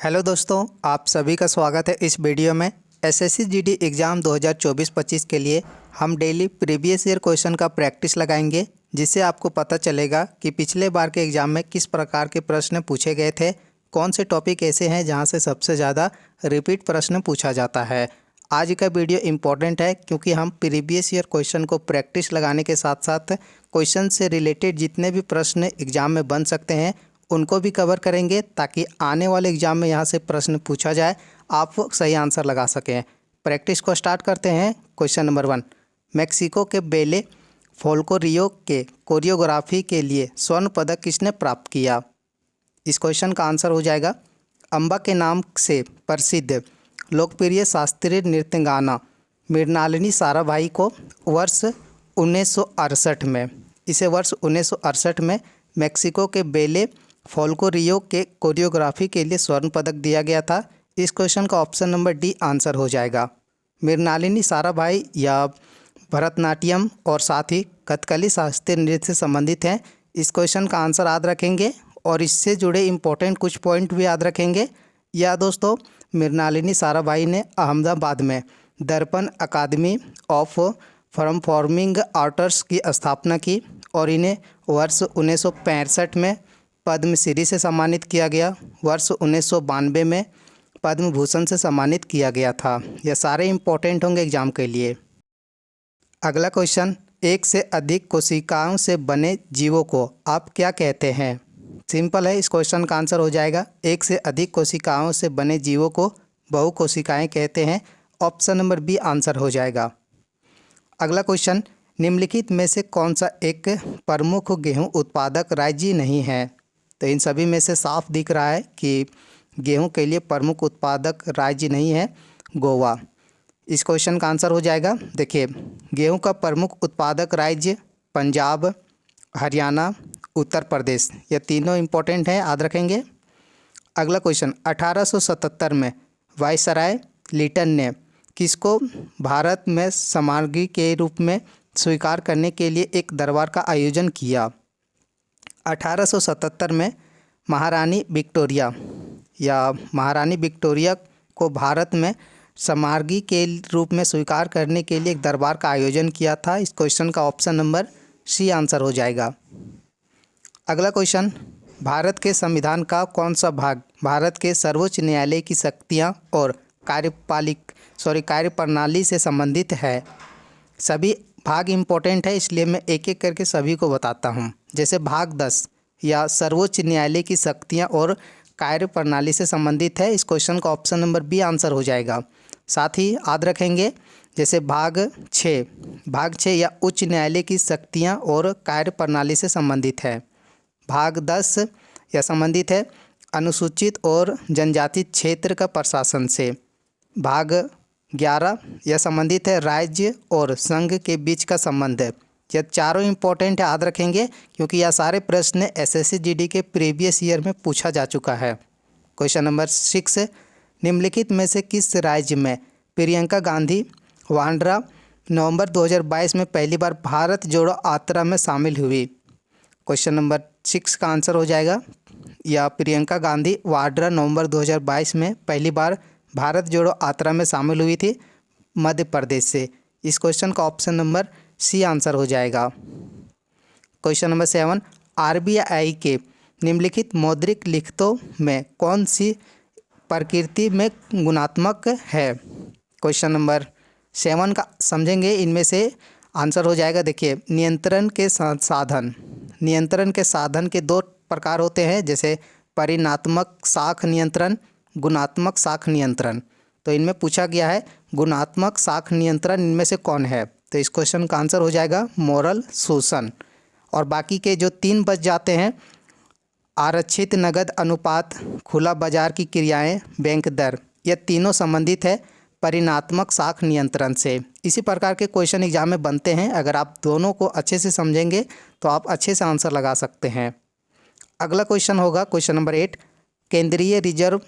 Hello दोस्तों, आप सभी का स्वागत है इस वीडियो में। एसएससी जीडी एग्ज़ाम 2024-25 के लिए हम डेली प्रीवियस ईयर क्वेश्चन का प्रैक्टिस लगाएंगे, जिससे आपको पता चलेगा कि पिछले बार के एग्ज़ाम में किस प्रकार के प्रश्न पूछे गए थे, कौन से टॉपिक ऐसे हैं जहां से सबसे ज़्यादा रिपीट प्रश्न पूछा जाता है। आज का वीडियो इम्पॉर्टेंट है क्योंकि हम प्रीवियस ईयर क्वेश्चन को प्रैक्टिस लगाने के साथ साथ क्वेश्चन से रिलेटेड जितने भी प्रश्न एग्ज़ाम में बन सकते हैं उनको भी कवर करेंगे, ताकि आने वाले एग्ज़ाम में यहाँ से प्रश्न पूछा जाए आप सही आंसर लगा सकें। प्रैक्टिस को स्टार्ट करते हैं। क्वेश्चन नंबर 1, मेक्सिको के बेले फोल्को रियो के कोरियोग्राफी के लिए स्वर्ण पदक किसने प्राप्त किया? इस क्वेश्चन का आंसर हो जाएगा अम्बा के नाम से प्रसिद्ध लोकप्रिय शास्त्रीय नृत्यगाना मृणालिनी साराभाई को वर्ष 1968 में इसे वर्ष 1968 में मेक्सिको के बेले फोल्को रियो के कोरियोग्राफी के लिए स्वर्ण पदक दिया गया था। इस क्वेश्चन का ऑप्शन नंबर डी आंसर हो जाएगा। मृणालिनी साराभाई या भरतनाट्यम और साथ ही कथकली शास्त्रीय नृत्य से संबंधित हैं। इस क्वेश्चन का आंसर याद रखेंगे और इससे जुड़े इम्पोर्टेंट कुछ पॉइंट भी याद रखेंगे। या दोस्तों, मृणालिनी साराभाई ने अहमदाबाद में दर्पण अकादमी ऑफ परफॉर्मिंग आर्ट्स की स्थापना की और इन्हें वर्ष 1965 में पद्मश्री से सम्मानित किया गया। वर्ष 1992 में पद्म भूषण से सम्मानित किया गया था। यह सारे इम्पोर्टेंट होंगे एग्जाम के लिए। अगला क्वेश्चन, एक से अधिक कोशिकाओं से बने जीवों को आप क्या कहते हैं? सिंपल है, इस क्वेश्चन का आंसर हो जाएगा एक से अधिक कोशिकाओं से बने जीवों को बहुकोशिकाएं कहते हैं। ऑप्शन नंबर बी आंसर हो जाएगा। अगला क्वेश्चन, निम्नलिखित में से कौन सा एक प्रमुख गेहूं उत्पादक राज्य नहीं है? तो इन सभी में से साफ दिख रहा है कि गेहूं के लिए प्रमुख उत्पादक राज्य नहीं है गोवा। इस क्वेश्चन का आंसर हो जाएगा, देखिए, गेहूं का प्रमुख उत्पादक राज्य पंजाब, हरियाणा, उत्तर प्रदेश, ये तीनों इम्पोर्टेंट हैं, याद रखेंगे। अगला क्वेश्चन, 1877 में वायसराय लिटन ने किसको भारत में सम्राज्ञी के रूप में स्वीकार करने के लिए एक दरबार का आयोजन किया? 1877 में महारानी विक्टोरिया को भारत में सम्राज्ञी के रूप में स्वीकार करने के लिए एक दरबार का आयोजन किया था। इस क्वेश्चन का ऑप्शन नंबर सी आंसर हो जाएगा। अगला क्वेश्चन, भारत के संविधान का कौन सा भाग भारत के सर्वोच्च न्यायालय की शक्तियां और कार्यप्रणाली से संबंधित है? सभी भाग इम्पोर्टेंट है, इसलिए मैं एक एक करके सभी को बताता हूँ। जैसे भाग 10 या सर्वोच्च न्यायालय की शक्तियाँ और कार्यप्रणाली से संबंधित है। इस क्वेश्चन का ऑप्शन नंबर बी आंसर हो जाएगा। साथ ही याद रखेंगे, जैसे भाग 6 या उच्च न्यायालय की शक्तियाँ और कार्यप्रणाली से संबंधित है। भाग 10 या संबंधित है अनुसूचित और जनजाति क्षेत्र का प्रशासन से। भाग 11 यह संबंधित है राज्य और संघ के बीच का संबंध है। यह चारों इम्पोर्टेंट है, याद रखेंगे, क्योंकि यह सारे प्रश्न एसएससी जीडी के प्रीवियस ईयर में पूछा जा चुका है। क्वेश्चन नंबर 6, निम्नलिखित में से किस राज्य में प्रियंका गांधी वाड्रा नवंबर 2022 में पहली बार भारत जोड़ो यात्रा में शामिल हुई? क्वेश्चन नंबर 6 का आंसर हो जाएगा, या प्रियंका गांधी वाड्रा नवंबर 2022 में पहली बार भारत जोड़ो यात्रा में शामिल हुई थी मध्य प्रदेश से। इस क्वेश्चन का ऑप्शन नंबर सी आंसर हो जाएगा। क्वेश्चन नंबर 7, आरबीआई के निम्नलिखित मौद्रिक लिखतों में कौन सी प्रकृति में गुणात्मक है? क्वेश्चन नंबर 7 का समझेंगे, इनमें से आंसर हो जाएगा, देखिए, नियंत्रण के साधन के दो प्रकार होते हैं, जैसे परिमाणात्मक शाख नियंत्रण, गुणात्मक शाख नियंत्रण। तो इनमें पूछा गया है गुणात्मक शाख नियंत्रण इनमें से कौन है? तो इस क्वेश्चन का आंसर हो जाएगा मोरल सुसन। और बाकी के जो 3 बच जाते हैं, आरक्षित नगद अनुपात, खुला बाजार की क्रियाएं, बैंक दर, ये तीनों संबंधित है परिमाणात्मक शाख नियंत्रण से। इसी प्रकार के क्वेश्चन एग्जाम में बनते हैं। अगर आप दोनों को अच्छे से समझेंगे तो आप अच्छे से आंसर लगा सकते हैं। अगला क्वेश्चन होगा क्वेश्चन नंबर 8, केंद्रीय रिजर्व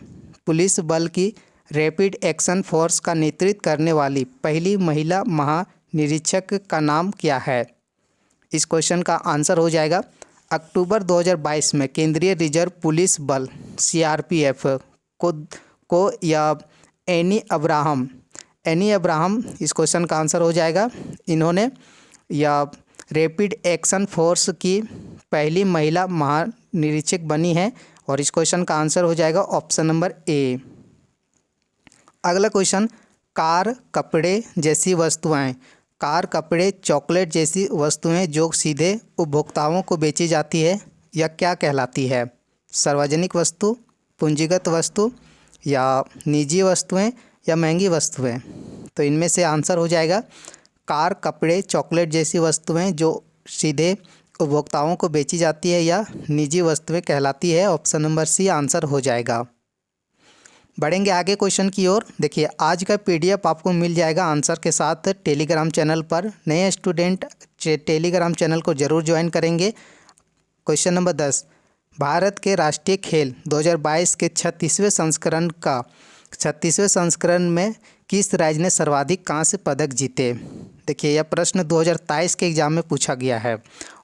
पुलिस बल की रैपिड एक्शन फोर्स का नेतृत्व करने वाली पहली महिला महानिरीक्षक का नाम क्या है? इस क्वेश्चन का आंसर हो जाएगा अक्टूबर 2022 में केंद्रीय रिजर्व पुलिस बल सीआरपीएफ को या एनी अब्राहम इस क्वेश्चन का आंसर हो जाएगा। इन्होंने या रैपिड एक्शन फोर्स की पहली महिला महानिरीक्षक बनी है और इस क्वेश्चन का आंसर हो जाएगा ऑप्शन नंबर ए। अगला क्वेश्चन, कार, कपड़े जैसी वस्तुएं, कार, कपड़े, चॉकलेट जैसी वस्तुएं जो सीधे उपभोक्ताओं को बेची जाती है या क्या कहलाती है? सार्वजनिक वस्तु, पूंजीगत वस्तु या निजी वस्तुएं या महंगी वस्तुएं? तो इनमें से आंसर हो जाएगा कार, कपड़े, चॉकलेट जैसी वस्तुएं जो सीधे उपभोक्ताओं को बेची जाती है या निजी वस्तुएं कहलाती है। ऑप्शन नंबर सी आंसर हो जाएगा। बढ़ेंगे आगे क्वेश्चन की ओर। देखिए, आज का पीडीएफ आपको मिल जाएगा आंसर के साथ टेलीग्राम चैनल पर। नए स्टूडेंट टेलीग्राम चैनल को ज़रूर ज्वाइन करेंगे। क्वेश्चन नंबर 10, भारत के राष्ट्रीय खेल 2022 के 36वें संस्करण में किस राज्य ने सर्वाधिक कांस्य पदक जीते? देखिए, यह प्रश्न 2023 के एग्ज़ाम में पूछा गया है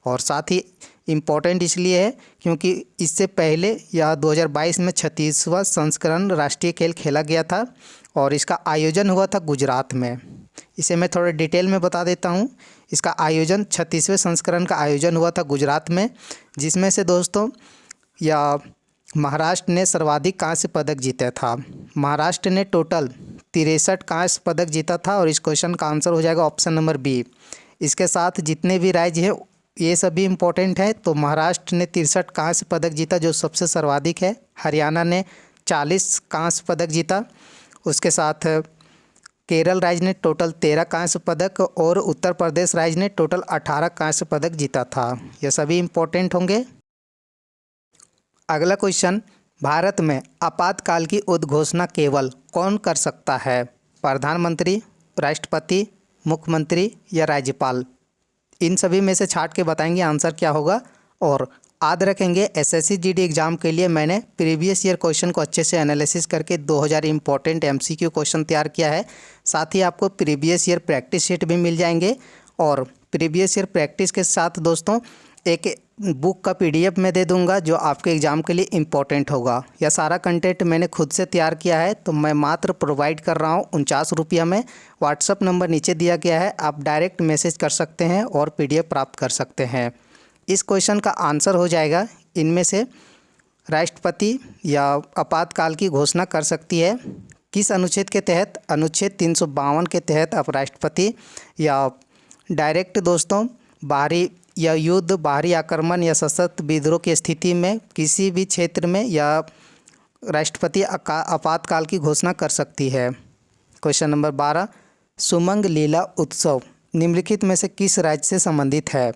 और साथ ही इम्पॉर्टेंट इसलिए है क्योंकि इससे पहले यह 2022 में 36वां संस्करण राष्ट्रीय खेल खेला गया था और इसका आयोजन हुआ था गुजरात में। इसे मैं थोड़ा डिटेल में बता देता हूँ। इसका आयोजन 36वें संस्करण का आयोजन हुआ था गुजरात में, जिसमें से दोस्तों या महाराष्ट्र ने सर्वाधिक कांस्य पदक जीता था। महाराष्ट्र ने टोटल 63 कांस्य पदक जीता था और इस क्वेश्चन का आंसर हो जाएगा ऑप्शन नंबर बी। इसके साथ जितने भी राज्य हैं ये सभी इम्पोर्टेंट है। तो महाराष्ट्र ने 63 कांस्य पदक जीता जो सबसे सर्वाधिक है। हरियाणा ने 40 कांस्य पदक जीता। उसके साथ केरल राज्य ने टोटल 13 कांस्य पदक और उत्तर प्रदेश राज्य ने टोटल 18 कांस्य पदक जीता था। ये सभी इम्पोर्टेंट होंगे। अगला क्वेश्चन, भारत में आपातकाल की उद्घोषणा केवल कौन कर सकता है? प्रधानमंत्री, राष्ट्रपति, मुख्यमंत्री या राज्यपाल? इन सभी में से छांट के बताएंगे आंसर क्या होगा। और याद रखेंगे एसएससी जीडी एग्ज़ाम के लिए मैंने प्रीवियस ईयर क्वेश्चन को अच्छे से एनालिसिस करके 2000 इंपॉर्टेंट एमसीक्यू क्वेश्चन तैयार किया है। साथ ही आपको प्रीवियस ईयर प्रैक्टिस शीट भी मिल जाएंगे और प्रीवियस ईयर प्रैक्टिस के साथ दोस्तों एक बुक का पीडीएफ मैं दे दूंगा जो आपके एग्ज़ाम के लिए इम्पोर्टेंट होगा। यह सारा कंटेंट मैंने खुद से तैयार किया है तो मैं मात्र प्रोवाइड कर रहा हूँ 49 रुपया में। व्हाट्सअप नंबर नीचे दिया गया है, आप डायरेक्ट मैसेज कर सकते हैं और पीडीएफ प्राप्त कर सकते हैं। इस क्वेश्चन का आंसर हो जाएगा इनमें से राष्ट्रपति या आपातकाल की घोषणा कर सकती है किस अनुच्छेद के तहत? अनुच्छेद 352 के तहत आप राष्ट्रपति या डायरेक्ट दोस्तों बाहरी या युद्ध, बाहरी आक्रमण या सशस्त्र विद्रोह की स्थिति में किसी भी क्षेत्र में या राष्ट्रपति आपातकाल की घोषणा कर सकती है। क्वेश्चन नंबर 12, सुमंग लीला उत्सव निम्नलिखित में से किस राज्य से संबंधित है?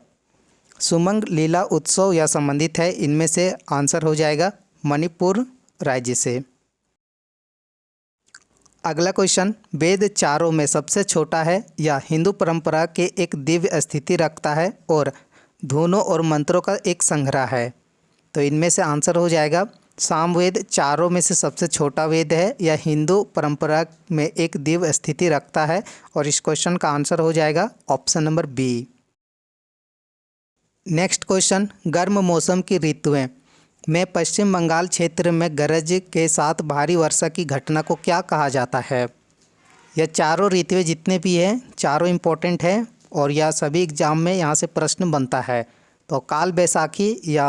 सुमंग लीला उत्सव या संबंधित है, इनमें से आंसर हो जाएगा मणिपुर राज्य से। अगला क्वेश्चन, वेद चारों में सबसे छोटा है या हिंदू परंपरा के एक दिव्य स्थिति रखता है और धुनों और मंत्रों का एक संग्रह है? तो इनमें से आंसर हो जाएगा सामवेद चारों में से सबसे छोटा वेद है या हिंदू परंपरा में एक दिव्य स्थिति रखता है और इस क्वेश्चन का आंसर हो जाएगा option number B. Next question, गर्म मौसम की ऋतुएं में पश्चिम बंगाल क्षेत्र में गरज के साथ भारी वर्षा की घटना को क्या कहा जाता है? यह चारों ऋतुएं जितने भी हैं चारों इम्पोर्टेंट है और यह सभी एग्जाम में यहाँ से प्रश्न बनता है। तो काल बैसाखी या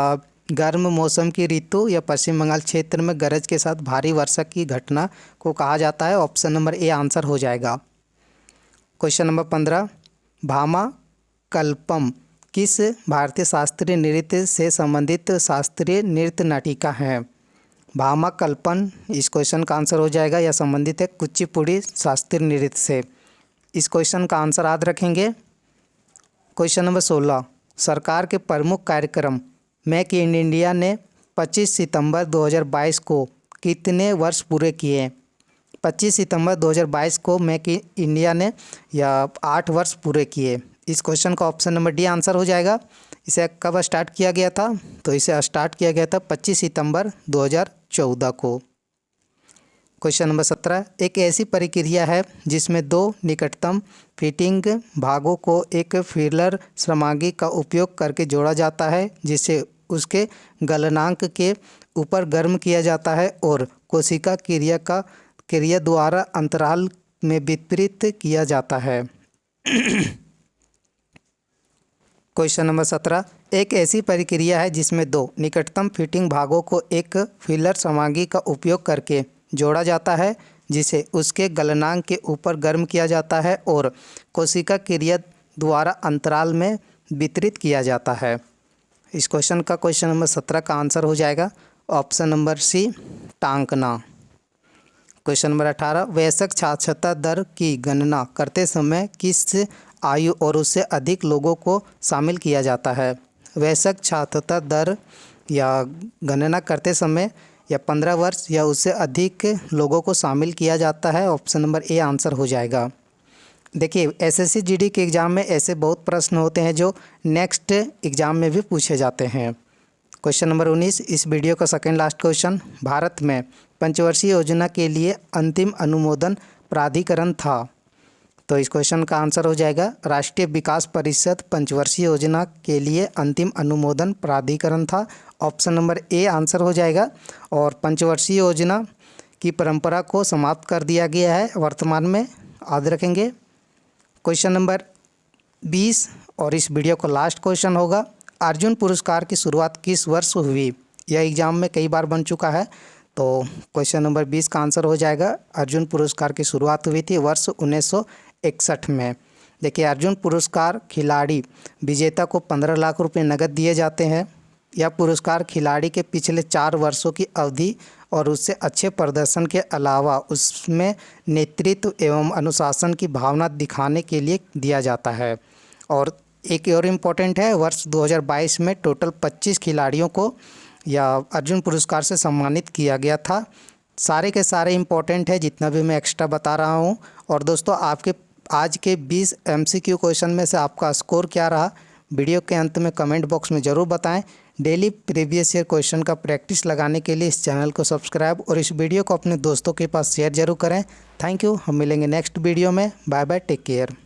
गर्म मौसम की ऋतु या पश्चिम बंगाल क्षेत्र में गरज के साथ भारी वर्षा की घटना को कहा जाता है। ऑप्शन नंबर ए आंसर हो जाएगा। क्वेश्चन नंबर 15, भामा कल्पम किस भारतीय शास्त्रीय नृत्य से संबंधित शास्त्रीय नृत्य नाटिका है? भामा कल्पन इस क्वेश्चन का आंसर हो जाएगा या संबंधित है कुचिपुड़ी शास्त्रीय नृत्य से। इस क्वेश्चन का आंसर याद रखेंगे। क्वेश्चन नंबर 16, सरकार के प्रमुख कार्यक्रम मेक इन इंडिया ने 25 सितंबर 2022 को कितने वर्ष पूरे किए? 25 सितंबर 2022 को मेक इन इंडिया ने या 8 वर्ष पूरे किए। इस क्वेश्चन का ऑप्शन नंबर डी आंसर हो जाएगा। इसे कब स्टार्ट किया गया था? तो इसे स्टार्ट किया गया था 25 सितंबर 2014 को। क्वेश्चन नंबर 17, एक ऐसी प्रक्रिया है जिसमें दो निकटतम फिटिंग भागों को एक फिलर सामग्री का उपयोग करके जोड़ा जाता है जिसे उसके गलनांक के ऊपर गर्म किया जाता है और कोशिका क्रिया द्वारा अंतराल में वितरित किया जाता है। क्वेश्चन नंबर 17, एक ऐसी प्रक्रिया है जिसमें दो निकटतम फिटिंग भागों को एक फिलर सामग्री का उपयोग करके जोड़ा जाता है, जिसे उसके गलनांक के ऊपर गर्म किया जाता है और कोशिका क्रिया द्वारा अंतराल में वितरित किया जाता है। इस क्वेश्चन नंबर 17 का आंसर हो जाएगा ऑप्शन नंबर सी, टांकना। क्वेश्चन नंबर 18, वयस्क साक्षरता दर की गणना करते समय किस आयु और उससे अधिक लोगों को शामिल किया जाता है? वयस्क साक्षरता दर या गणना करते समय या 15 वर्ष या उससे अधिक लोगों को शामिल किया जाता है। ऑप्शन नंबर ए आंसर हो जाएगा। देखिए, एसएससी जीडी के एग्ज़ाम में ऐसे बहुत प्रश्न होते हैं जो नेक्स्ट एग्ज़ाम में भी पूछे जाते हैं। क्वेश्चन नंबर 19, इस वीडियो का सेकेंड लास्ट क्वेश्चन, भारत में पंचवर्षीय योजना के लिए अंतिम अनुमोदन प्राधिकरण था। तो इस क्वेश्चन का आंसर हो जाएगा राष्ट्रीय विकास परिषद पंचवर्षीय योजना के लिए अंतिम अनुमोदन प्राधिकरण था। ऑप्शन नंबर ए आंसर हो जाएगा। और पंचवर्षीय योजना की परंपरा को समाप्त कर दिया गया है वर्तमान में, याद रखेंगे। क्वेश्चन नंबर 20 और इस वीडियो का लास्ट क्वेश्चन होगा, अर्जुन पुरस्कार की शुरुआत किस वर्ष हुई? यह एग्ज़ाम में कई बार बन चुका है। तो क्वेश्चन नंबर 20 का आंसर हो जाएगा अर्जुन पुरस्कार की शुरुआत हुई थी वर्ष 1961 में। देखिए, अर्जुन पुरस्कार खिलाड़ी विजेता को 15 लाख रुपए नकद दिए जाते हैं। यह पुरस्कार खिलाड़ी के पिछले 4 वर्षों की अवधि और उससे अच्छे प्रदर्शन के अलावा उसमें नेतृत्व एवं अनुशासन की भावना दिखाने के लिए दिया जाता है। और एक और इम्पोर्टेंट है, वर्ष 2022 में टोटल 25 खिलाड़ियों को या अर्जुन पुरस्कार से सम्मानित किया गया था। सारे के सारे इम्पोर्टेंट है, जितना भी मैं एक्स्ट्रा बता रहा हूँ। और दोस्तों, आपके आज के 20 MCQ क्वेश्चन में से आपका स्कोर क्या रहा, वीडियो के अंत में कमेंट बॉक्स में ज़रूर बताएं। डेली प्रीवियस ईयर क्वेश्चन का प्रैक्टिस लगाने के लिए इस चैनल को सब्सक्राइब और इस वीडियो को अपने दोस्तों के पास शेयर जरूर करें। Thank you. हम मिलेंगे नेक्स्ट वीडियो में। Bye bye, take care.